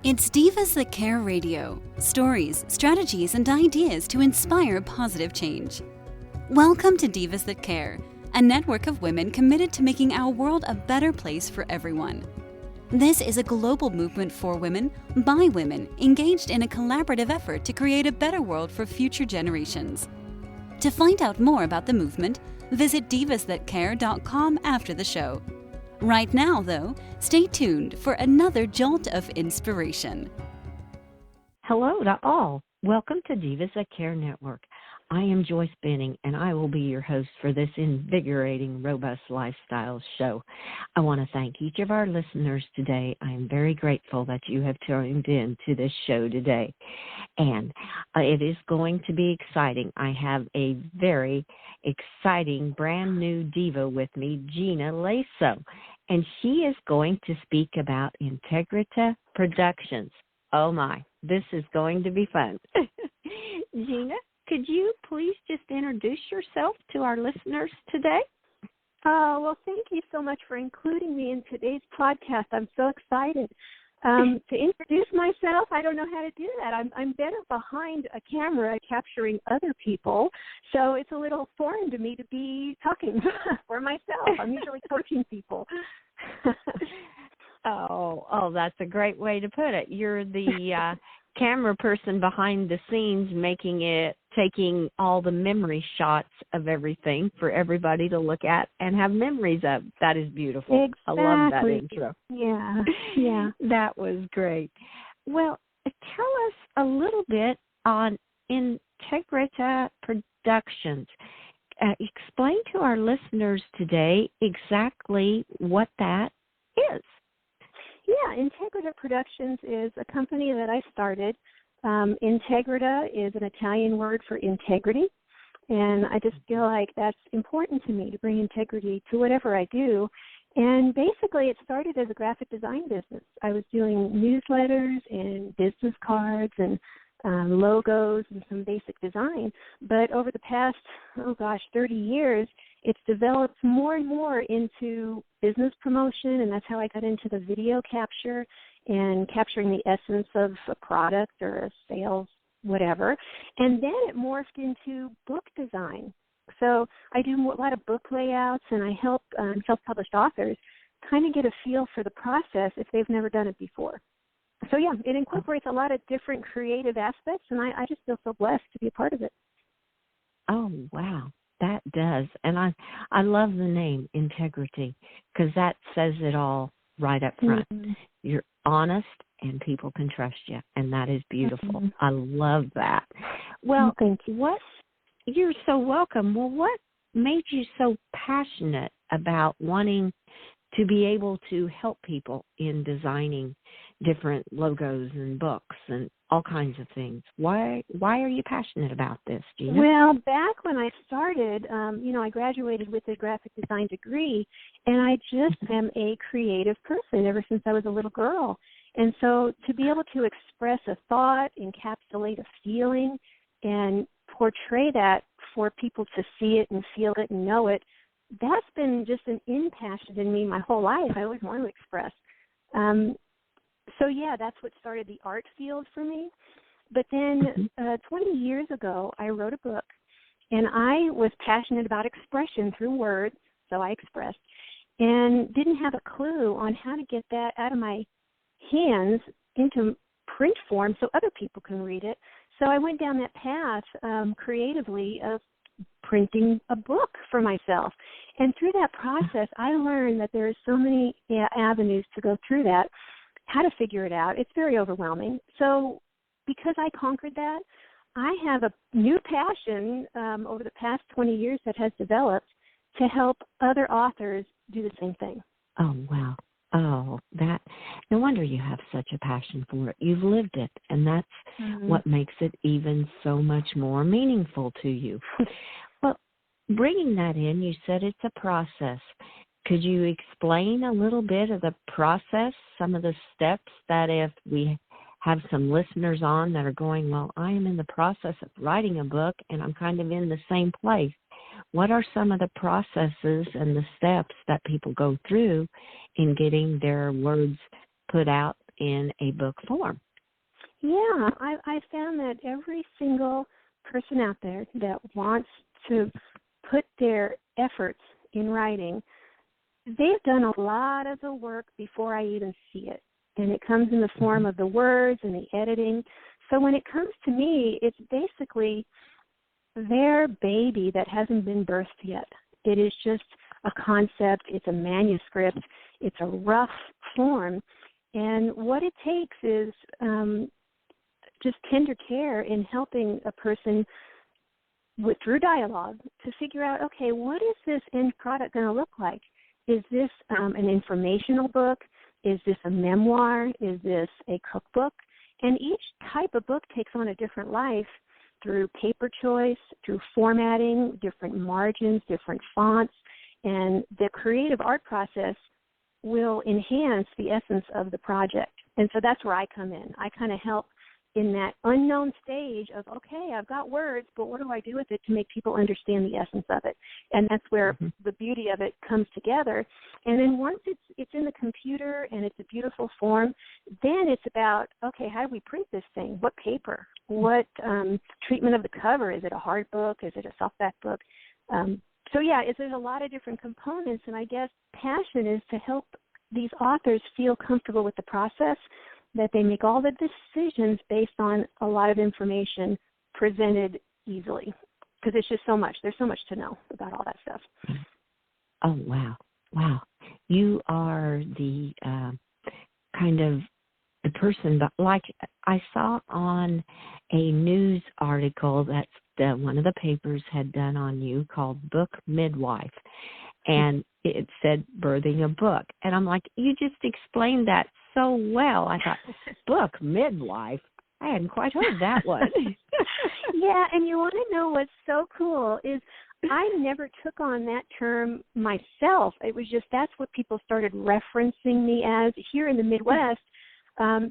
It's Divas That Care Radio. Stories, strategies, and ideas to inspire positive change. Welcome to Divas That Care, a network of women committed to making our world a better place for everyone. This is a global movement for women, by women, engaged in a collaborative effort to create a better world for future generations. To find out more about the movement, visit divasthatcare.com after the show. Right now, though, stay tuned for another jolt of inspiration. Hello to all. Welcome to Divas That Care Network. I am Joyce Benning, and I will be your host for this invigorating, robust lifestyle show. I want to thank each of our listeners today. I am very grateful that you have tuned in to this show today. And it is going to be exciting. I have a very exciting brand new diva with me, Gina Laso, and she is going to speak about Integrita Productions. Oh my, this is going to be fun. Gina, could you please just introduce yourself to our listeners today? Well, thank you so much for including me in today's podcast. I'm so excited. To introduce myself, I don't know how to do that. I'm better behind a camera capturing other people, so it's a little foreign to me to be talking for myself. I'm usually coaching people. Oh, that's a great way to put it. You're the camera person behind the scenes, taking all the memory shots of everything for everybody to look at and have memories of. That is beautiful. Exactly. I love that intro. Yeah. That was great. Well, tell us a little bit on Integrita Productions. Explain to our listeners today exactly what that is. Yeah, Integrita Productions is a company that I started. Integrita is an Italian word for integrity, and I just feel like that's important to me to bring integrity to whatever I do. And basically, it started as a graphic design business. I was doing newsletters and business cards and logos and some basic design. But over the past, 30 years, it's developed more and more into business promotion, and that's how I got into the video capture and capturing the essence of a product or a sales, whatever. And then it morphed into book design. So I do a lot of book layouts, and I help self-published authors kind of get a feel for the process if they've never done it before. So, yeah, it incorporates a lot of different creative aspects, and I just feel so blessed to be a part of it. Oh, wow. That does. And I love the name, Integrity, because that says it all right up front. Mm-hmm. You're honest, and people can trust you, and that is beautiful. Mm-hmm. I love that. Well, thank you. You're so welcome. Well, what made you so passionate about wanting to be able to help people in designing different logos and books and all kinds of things? Why are you passionate about this, Gina? Well, back when I started, I graduated with a graphic design degree, and I just am a creative person ever since I was a little girl. And so to be able to express a thought, encapsulate a feeling, and portray that for people to see it and feel it and know it, that's been just an passion in me my whole life. I always want to express. That's what started the art field for me. But then 20 years ago, I wrote a book, and I was passionate about expression through words, so I expressed, and didn't have a clue on how to get that out of my hands into print form so other people can read it. So I went down that path creatively of printing a book for myself. And through that process, I learned that there are so many avenues to go through that, how to figure it out. It's very overwhelming. So because I conquered that, I have a new passion over the past 20 years that has developed to help other authors do the same thing. Oh, wow. Oh, that, no wonder you have such a passion for it. You've lived it, and that's what makes it even so much more meaningful to you. Well, bringing that in, you said it's a process. Could you explain a little bit of the process, some of the steps that if we have some listeners on that are going, well, I am in the process of writing a book, and I'm kind of in the same place. What are some of the processes and the steps that people go through in getting their words put out in a book form. Yeah, I found that every single person out there that wants to put their efforts in writing, they've done a lot of the work before I even see it. And it comes in the form of the words and the editing. So when it comes to me, it's basically their baby that hasn't been birthed yet. It is just a concept. It's a manuscript. It's a rough form. And what it takes is just tender care in helping a person through dialogue to figure out, okay, what is this end product going to look like? Is this an informational book? Is this a memoir? Is this a cookbook? And each type of book takes on a different life through paper choice, through formatting, different margins, different fonts, and the creative art process will enhance the essence of the project. And so that's where I come in. I kind of help in that unknown stage of, okay, I've got words, but what do I do with it to make people understand the essence of it? And that's where the beauty of it comes together. And then once it's in the computer and it's a beautiful form, then it's about, okay, how do we print this thing? What paper? What treatment of the cover? Is it a hard book? Is it a softback book? So, yeah, there's a lot of different components, and I guess passion is to help these authors feel comfortable with the process, that they make all the decisions based on a lot of information presented easily, because it's just so much. There's so much to know about all that stuff. Oh, wow. Wow. You are the kind of the person that, like I saw on a news article that one of the papers had done on you called Book Midwife, and it said birthing a book. And I'm like, you just explained that so well. I thought, book midwife? I hadn't quite heard that one. Yeah, and you want to know what's so cool is I never took on that term myself. It was just that's what people started referencing me as. Here in the Midwest,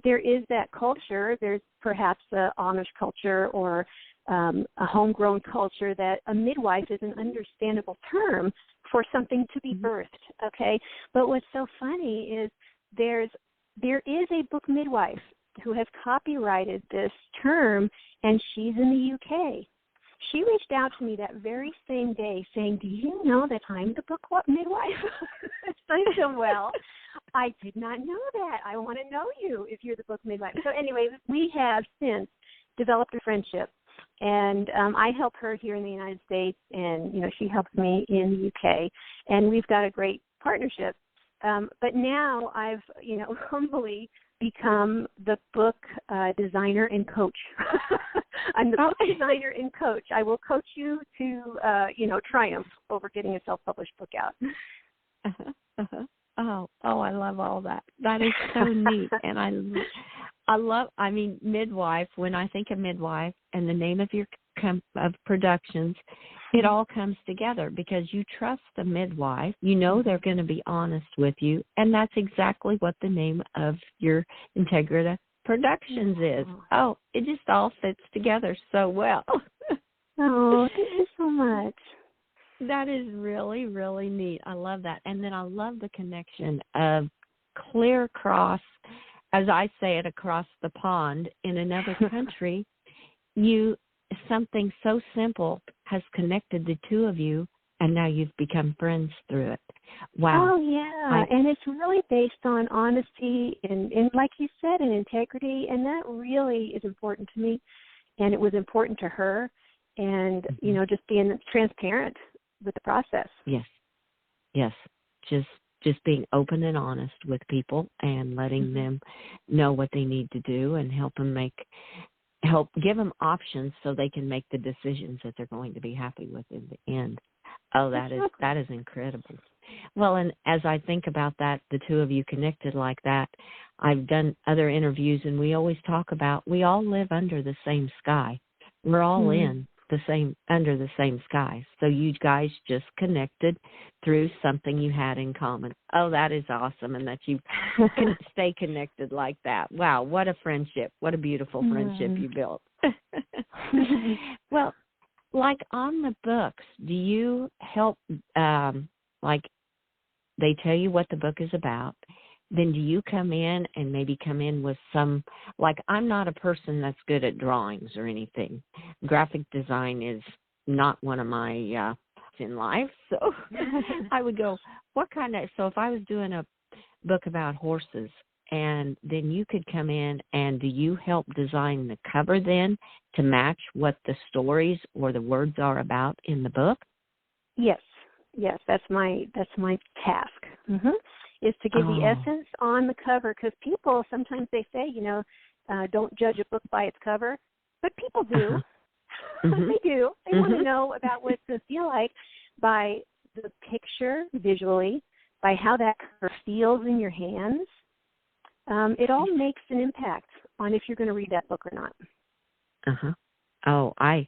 there is that culture. There's perhaps an Amish culture or a homegrown culture that a midwife is an understandable term for something to be birthed, okay? But what's so funny is there is a book midwife who has copyrighted this term, and she's in the UK. She reached out to me that very same day saying, do you know that I'm the book midwife? I said, well, I did not know that. I want to know you if you're the book midwife. So anyway, we have since developed a friendship. And I help her here in the United States, and, she helps me in the UK. And we've got a great partnership. But now I've, humbly become the book designer and coach. I'm the book designer and coach. I will coach you to, triumph over getting a self-published book out. Oh, I love all that. That is so neat. And I mean, midwife, when I think of midwife and the name of your of productions, it all comes together because you trust the midwife. You know they're going to be honest with you, and that's exactly what the name of your Integrita Productions is. Oh, it just all fits together so well. Oh, thank you so much. That is really, really neat. I love that. And then I love the connection of clear across, as I say it, across the pond in another country. Something so simple has connected the two of you, and now you've become friends through it. Wow. Oh, yeah. And it's really based on honesty and like you said, and integrity. And that really is important to me. And it was important to her. And, just being transparent with the process. Yes. Just being open and honest with people and letting them know what they need to do and help give them options so they can make the decisions that they're going to be happy with in the end. Oh, that is incredible. Well, and as I think about that, the two of you connected like that, I've done other interviews, and we always talk about we all live under the same sky. We're all under the same sky. So you guys just connected through something you had in common. Oh, that is awesome, and that you can stay connected like that. Wow, what a friendship. What a beautiful friendship you built. Well, like on the books, do you help, like they tell you what the book is about, then do you come in and maybe come in with some, like I'm not a person that's good at drawings or anything. Graphic design is not one of my in life. So I would go, so if I was doing a book about horses, and then you could come in and do you help design the cover then to match what the stories or the words are about in the book? Yes, that's my task. Is to give the essence on the cover, because people sometimes they say, don't judge a book by its cover, but people do. They do. They want to know about what it's going to feel like by the picture visually, by how that cover feels in your hands. It all makes an impact on if you're going to read that book or not. Oh, I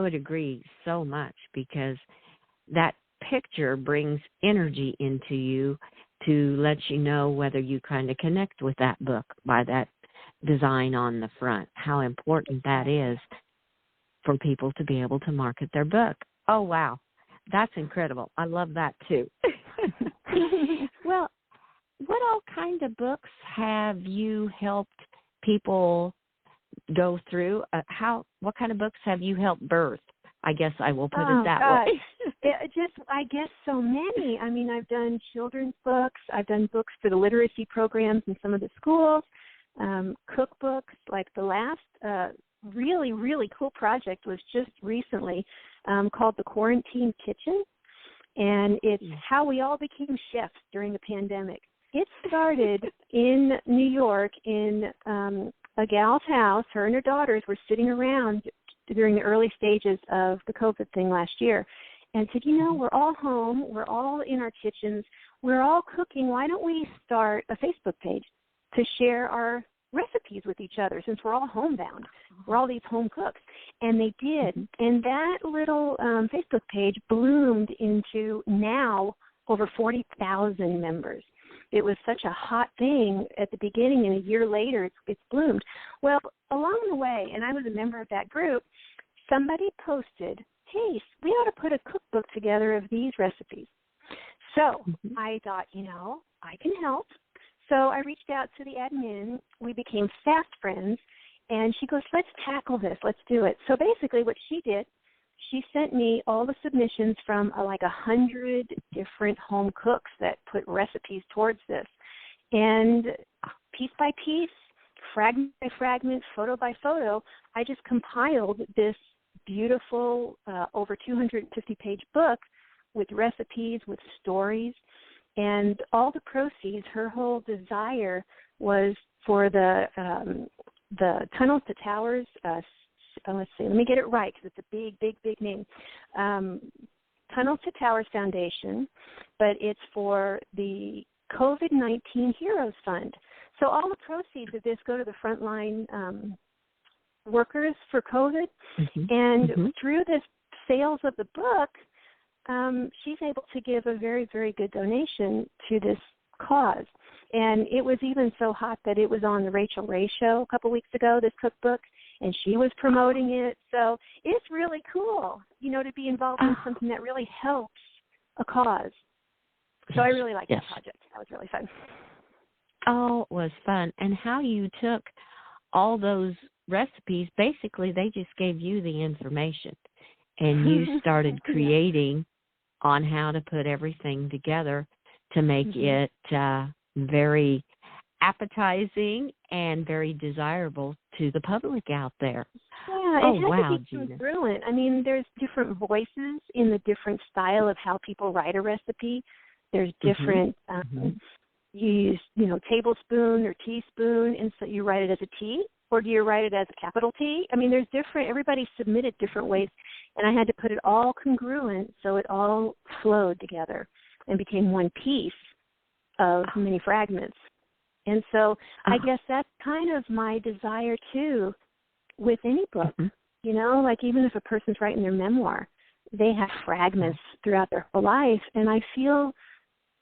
would agree so much, because that picture brings energy into you to let you know whether you kind of connect with that book by that design on the front, how important that is for people to be able to market their book. Oh, wow. That's incredible. I love that, too. Well, what all kind of books have you helped people go through? What kind of books have you helped birth? I guess I will put it that way. I guess so many. I mean, I've done children's books. I've done books for the literacy programs in some of the schools, cookbooks. Like the last really, really cool project was just recently called The Quarantine Kitchen, and it's how we all became chefs during the pandemic. It started in New York in a gal's house. Her and her daughters were sitting around during the early stages of the COVID thing last year and said, we're all home, we're all in our kitchens, we're all cooking. Why don't we start a Facebook page to share our recipes with each other, since we're all homebound? We're all these home cooks. And they did. And that little Facebook page bloomed into now over 40,000 members. It was such a hot thing at the beginning, and a year later it's bloomed. Well, along the way, and I was a member of that group, somebody posted, hey, we ought to put a cookbook together of these recipes. So I thought, I can help. So I reached out to the admin. We became fast friends, and she goes, let's tackle this. Let's do it. So basically what she did, she sent me all the submissions from like 100 different home cooks that put recipes towards this. And piece by piece, fragment by fragment, photo by photo, I just compiled this beautiful over 250-page book with recipes, with stories. And all the proceeds, her whole desire was for the Tunnels to Towers, let's see, let me get it right because it's a big, big name. Tunnels to Towers Foundation, but it's for the COVID-19 Heroes Fund. So all the proceeds of this go to the frontline workers for COVID. And through the sales of the book, she's able to give a very, very good donation to this cause. And it was even so hot that it was on the Rachel Ray show a couple weeks ago, this cookbook, and she was promoting it. So it's really cool, to be involved in something that really helps a cause. So I really liked that project. That was really fun. Oh, it was fun. And how you took all those recipes, basically they just gave you the information, and you started creating on how to put everything together to make it very appetizing and very desirable to the public out there. Yeah, it had to be congruent. I mean, there's different voices in the different style of how people write a recipe. There's different, you use, tablespoon or teaspoon, and so you write it as a T, or do you write it as a capital T? I mean, there's different, everybody submitted different ways, and I had to put it all congruent so it all flowed together and became one piece of many fragments. And so I guess that's kind of my desire, too, with any book. Like even if a person's writing their memoir, they have fragments throughout their whole life, and I feel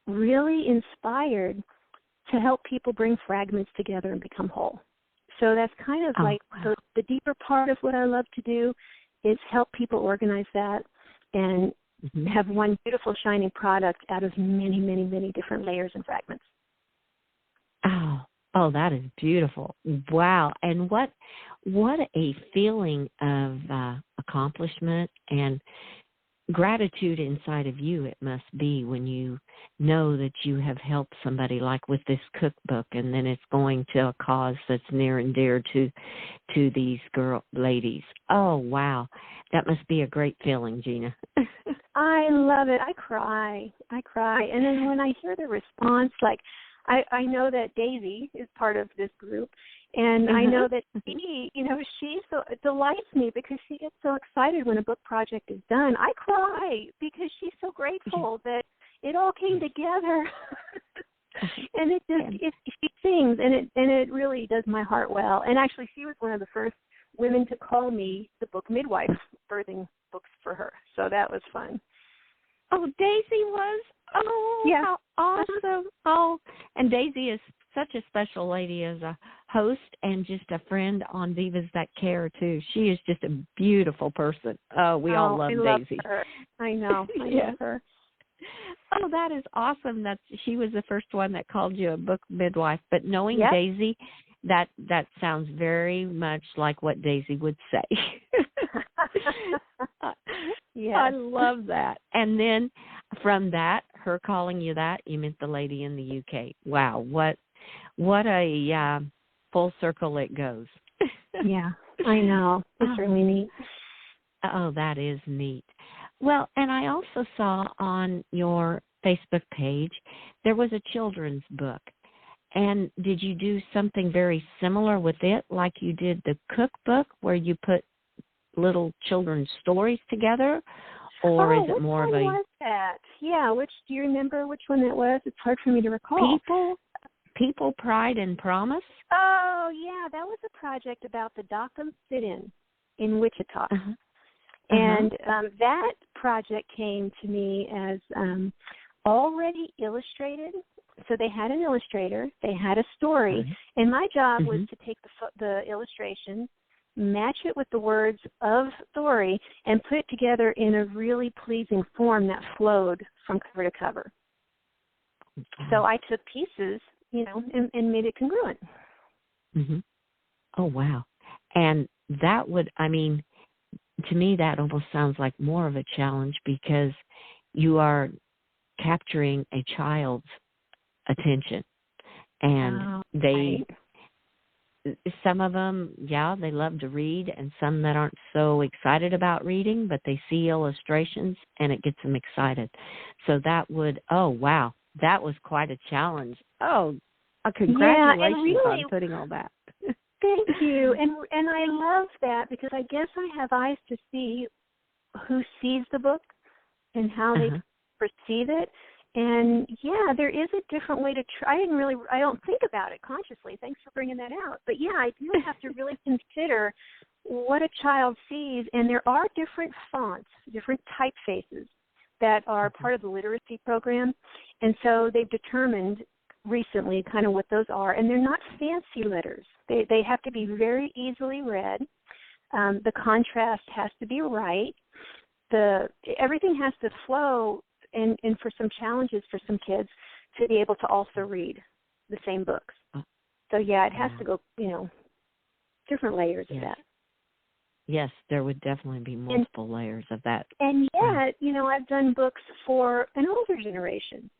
really inspired to help people bring fragments together and become whole. So that's kind of the deeper part of what I love to do is help people organize that and have one beautiful shining product out of many, many, many different layers and fragments. Oh, that is beautiful. Wow. And what a feeling of accomplishment and gratitude inside of you it must be when you know that you have helped somebody, like with this cookbook, and then it's going to a cause that's near and dear to these ladies. Oh, wow. That must be a great feeling, Gina. I love it. I cry. And then when I hear the response, like, I know that Daisy is part of this group, and I know that she so it delights me because she gets so excited when a book project is done. I cry because she's so grateful that it all came together. And she sings, and it really does my heart well. And actually, she was one of the first women to call me the book midwife, birthing books for her. So that was fun. Oh, Daisy was? Oh, yeah. How awesome. Oh, and Daisy is such a special lady as a host and just a friend on Divas That Care, too. She is just a beautiful person. Oh, we all love Daisy. Her. I know. I love her. Oh, that is awesome. She was the first one that called you a book midwife. But knowing Daisy, that sounds very much like what Daisy would say. Yes. I love that. And then from that, her calling you that, you meant the lady in the UK. Wow, what a full circle it goes. Yeah, I know. It's really neat. Oh, that is neat. Well, and I also saw on your Facebook page there was a children's book. And did you do something very similar with it, like you did the cookbook, where you put little children's stories together? Or is it more of a... Which one was that? Yeah, do you remember which one that was? It's hard for me to recall. People, Pride, and Promise? Oh, yeah, that was a project about the Dockham Sit-In in Wichita. Uh-huh. And that project came to me as already illustrated. So they had an illustrator, they had a story, and my job was to take the illustration, match it with the words of the story, and put it together in a really pleasing form that flowed from cover to cover. So I took pieces, and made it congruent. Mm-hmm. Oh, wow. And that would, to me, that almost sounds like more of a challenge because you are capturing a child's attention. And some of them, they love to read, and some that aren't so excited about reading, but they see illustrations and it gets them excited. So that would, that was quite a challenge. Oh, congratulations on putting all that. Thank you. And I love that because I guess I have eyes to see who sees the book and how they perceive it. And there is a different way to try. I don't think about it consciously. Thanks for bringing that out. But I do have to really consider what a child sees. And there are different fonts, different typefaces that are part of the literacy program. And so they've determined recently kind of what those are. And they're not fancy letters. They have to be very easily read. The contrast has to be right. Everything has to flow. And for some challenges for some kids to be able to also read the same books. So, it has to go, different layers of that. Yes, there would definitely be multiple layers of that. And yet, I've done books for an older generation.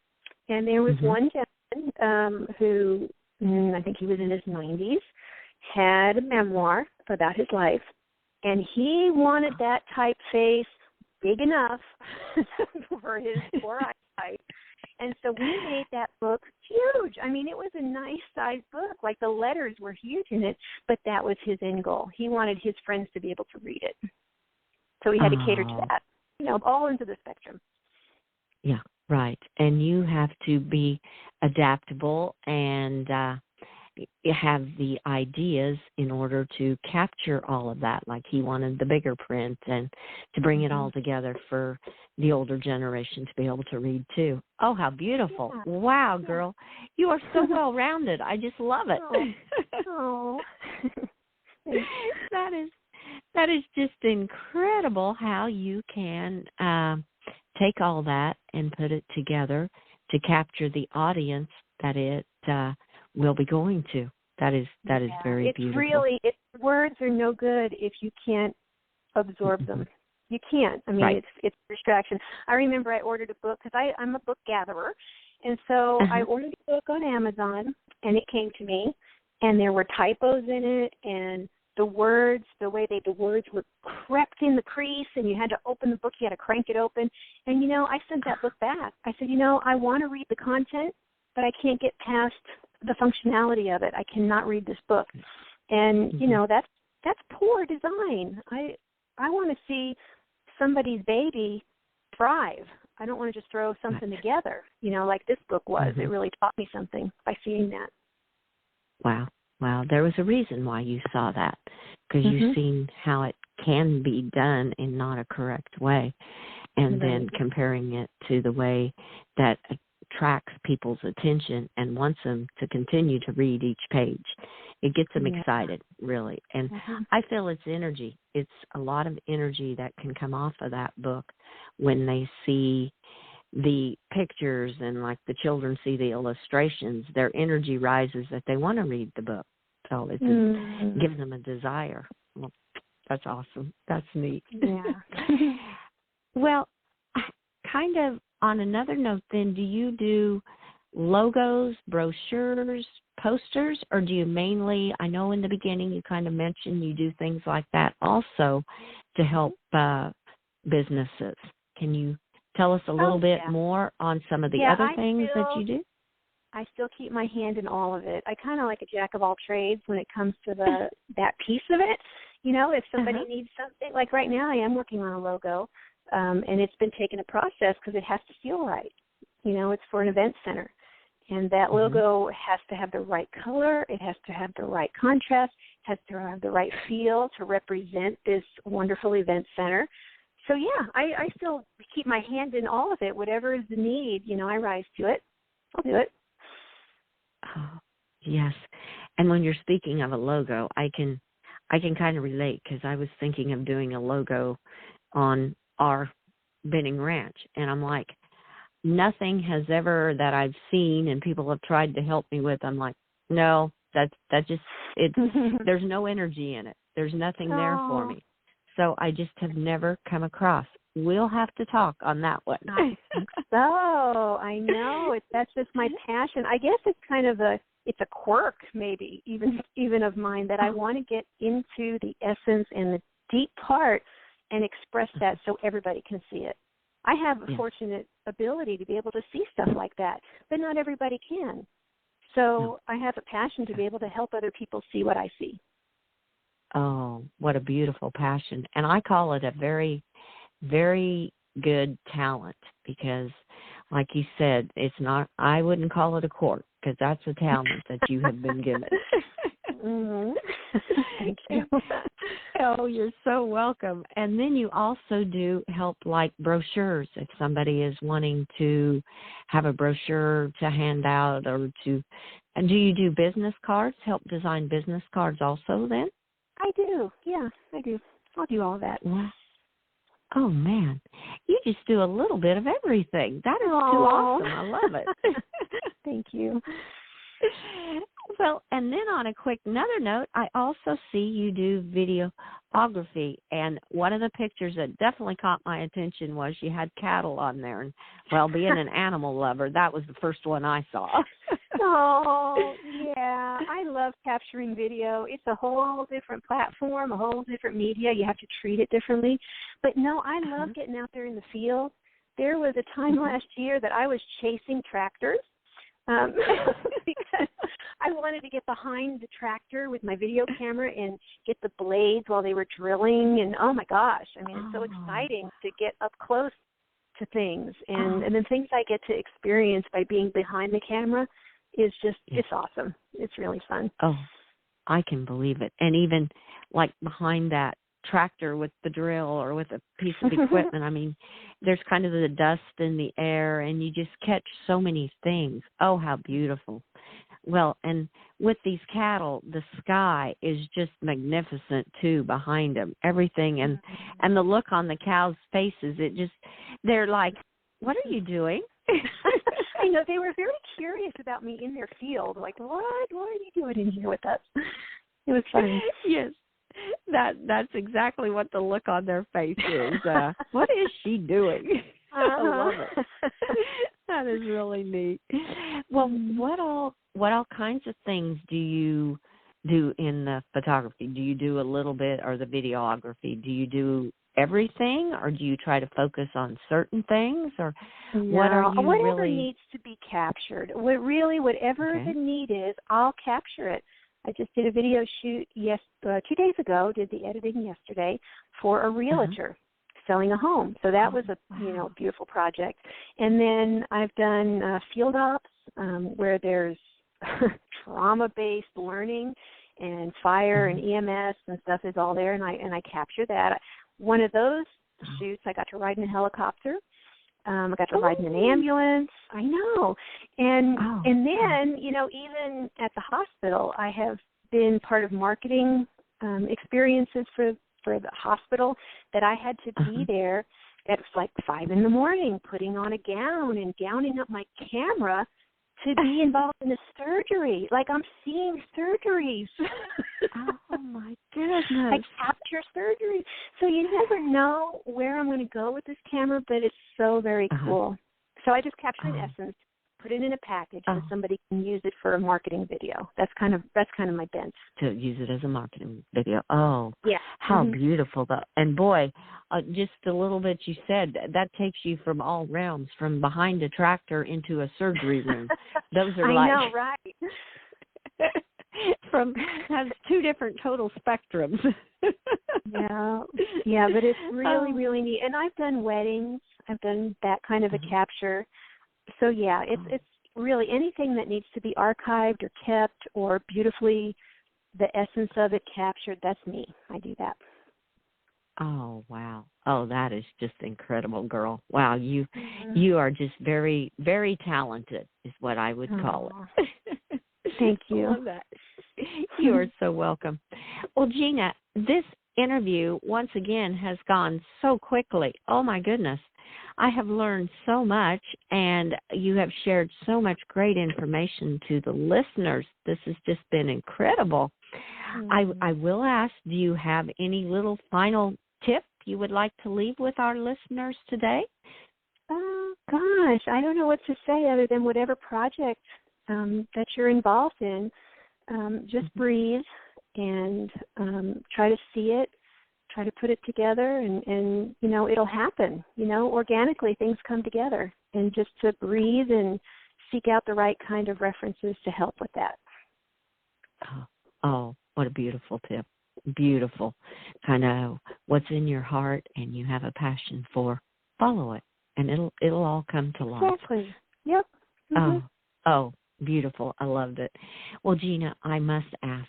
And there was one gentleman who, I think he was in his 90s, had a memoir about his life. And he wanted that typeface big enough for his poor eyesight. And so we made that book huge. It was a nice-sized book. Like, the letters were huge in it, but that was his end goal. He wanted his friends to be able to read it. So we had to cater to that, all into the spectrum. Yeah, right. And you have to be adaptable and have the ideas in order to capture all of that. Like, he wanted the bigger print and to bring it all together for the older generation to be able to read too. Oh, how beautiful. Yeah. Wow, girl. You are so well-rounded. I just love it. Oh. That is just incredible how you can take all that and put it together to capture the audience that it we'll be going to. That is very beautiful. Words are no good if you can't absorb them. You can't. I mean, it's a distraction. I remember I ordered a book because I'm a book gatherer, and so I ordered a book on Amazon, and it came to me, and there were typos in it, and the words were crept in the crease, and you had to open the book, you had to crank it open. And, I sent that book back. I said, I want to read the content, but I can't get past the functionality of it. I cannot read this book. And, that's poor design. I want to see somebody's baby thrive. I don't want to just throw something together, like this book was. It really taught me something by seeing that. Wow. There was a reason why you saw that, because you've seen how it can be done in not a correct way, and then comparing it to the way that attracts people's attention and wants them to continue to read each page. It gets them excited, really. And I feel it's energy. It's a lot of energy that can come off of that book when they see the pictures and like the children see the illustrations. Their energy rises that they want to read the book. So it gives them a desire. Well, that's awesome. That's neat. Yeah. Well, kind of on another note then, do you do logos, brochures, posters, or do you mainly, I know in the beginning you kind of mentioned you do things like that also to help businesses. Can you tell us a little bit more on some of the other things that you do? I still keep my hand in all of it. I kind of like a jack of all trades when it comes to that piece of it. If somebody needs something, like right now I am working on a logo, and it's been taking a process because it has to feel right. It's for an event center. And that logo has to have the right color. It has to have the right contrast. It has to have the right feel to represent this wonderful event center. So, I still keep my hand in all of it. Whatever is the need, I rise to it. I'll do it. Oh, yes. And when you're speaking of a logo, I can kind of relate, because I was thinking of doing a logo on our Benning Ranch, and I'm like, nothing has ever that I've seen and people have tried to help me with. I'm like, no, that just, it's there's no energy in it. There's nothing there for me. So I just have never come across. We'll have to talk on that one. I think so. I know. That's just my passion. I guess it's kind of a quirk, maybe, even of mine, that I want to get into the essence and the deep part and express that so everybody can see it. I have a fortunate ability to be able to see stuff like that, but not everybody can. So I have a passion to be able to help other people see what I see. Oh, what a beautiful passion. And I call it a very, very good talent, because like you said, it's not, I wouldn't call it a quirk, because that's a talent that you have been given. Thank you. Oh, you're so welcome. And then you also do help like brochures, if somebody is wanting to have a brochure to hand out, or to, and do you do business cards, help design business cards also then? I do. Yeah, I do. I'll do all of that. Wow. Oh, man. You just do a little bit of everything. That is too awesome. I love it. Thank you. Well, and then on another note, I also see you do videography, and one of the pictures that definitely caught my attention was you had cattle on there, and, well, being an animal lover, that was the first one I saw. Oh, yeah. I love capturing video. It's a whole different platform, a whole different media. You have to treat it differently. But, no, I love getting out there in the field. There was a time last year that I was chasing tractors. Because I wanted to get behind the tractor with my video camera and get the blades while they were drilling. And, oh, my gosh, I mean, it's so exciting to get up close to things. And the things I get to experience by being behind the camera is just, it's awesome. It's really fun. Oh, I can believe it. And even, like, behind that tractor with the drill or with a piece of equipment, I mean, there's kind of the dust in the air, and you just catch so many things. Oh, how beautiful. Well, and with these cattle, the sky is just magnificent, too, behind them. Everything, and the look on the cows' faces, they're like, what are you doing? I know, they were very curious about me in their field. Like, what are you doing in here with us? It was fun. Yes. That's exactly what the look on their face is. What is she doing? I love it. That is really neat. Well, what all kinds of things do you do in the photography? Do you do a little bit, or the videography? Do you do everything, or do you try to focus on certain things, or whatever needs to be captured? Whatever the need is, I'll capture it. I just did a video shoot 2 days ago, did the editing yesterday for a realtor selling a home. So that was a beautiful project. And then I've done field ops where there's trauma-based learning, and fire and EMS and stuff is all there, and I capture that. One of those shoots, I got to ride in a helicopter. I got to ride in an ambulance. I know. And then, even at the hospital, I have been part of marketing experiences for the hospital that I had to be there at like 5 a.m, putting on a gown and gowning up my camera to be involved in a surgery. Like, I'm seeing surgeries. Oh, my goodness. I capture surgeries. So you never know where I'm going to go with this camera, but it's so very cool. So I just capture an essence, put it in a package, so somebody can use it for a marketing video. That's kind of my bent. To use it as a marketing video. Oh, yeah. How beautiful. And boy, just a little bit you said, that takes you from all realms, from behind a tractor into a surgery room. Those are I know, right? Has 2 different total spectrums. Yeah, but it's really, really neat. And I've done weddings. I've done that kind of a capture. So yeah, it's really anything that needs to be archived or kept or beautifully the essence of it captured. That's me. I do that. Oh, wow. Oh, that is just incredible, girl. Wow, you are just very, very talented is what I would call it. Thank you. I love that. You are so welcome. Well, Gina, this interview once again has gone so quickly. Oh, my goodness. I have learned so much, and you have shared so much great information to the listeners. This has just been incredible. I will ask, do you have any little final tip you would like to leave with our listeners today? Oh, gosh, I don't know what to say other than whatever project that you're involved in, just breathe and try to see it. Try to put it together, and it'll happen. Organically things come together, and just to breathe and seek out the right kind of references to help with that. Oh, what a beautiful tip. Beautiful. Kind of what's in your heart and you have a passion for, follow it, and it'll all come to life. Exactly. Yep. Oh, beautiful. I loved it. Well, Gina, I must ask,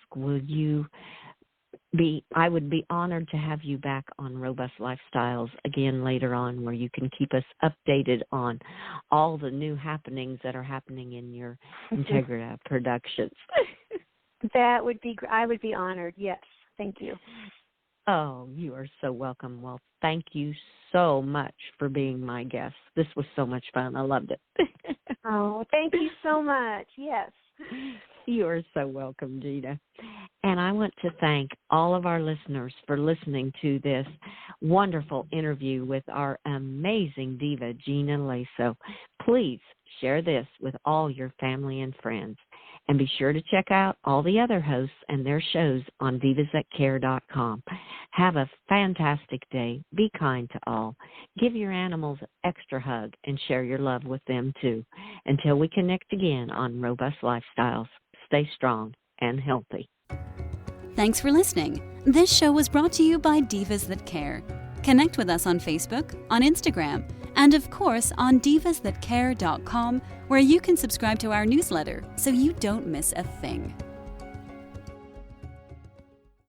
I would be honored to have you back on Robust Lifestyles again later on, where you can keep us updated on all the new happenings that are happening in your Integrita Productions. That would be, I would be honored. Yes. Thank you. Oh, you are so welcome. Well, thank you so much for being my guest. This was so much fun. I loved it. Oh, thank you so much. Yes. You are so welcome, Gina. And I want to thank all of our listeners for listening to this wonderful interview with our amazing diva, Gina Laso. Please share this with all your family and friends. And be sure to check out all the other hosts and their shows on divasthatcare.com. Have a fantastic day. Be kind to all. Give your animals an extra hug and share your love with them too. Until we connect again on Robust Lifestyles, stay strong and healthy. Thanks for listening. This show was brought to you by Divas That Care. Connect with us on Facebook, on Instagram, and of course on divasthatcare.com, where you can subscribe to our newsletter so you don't miss a thing.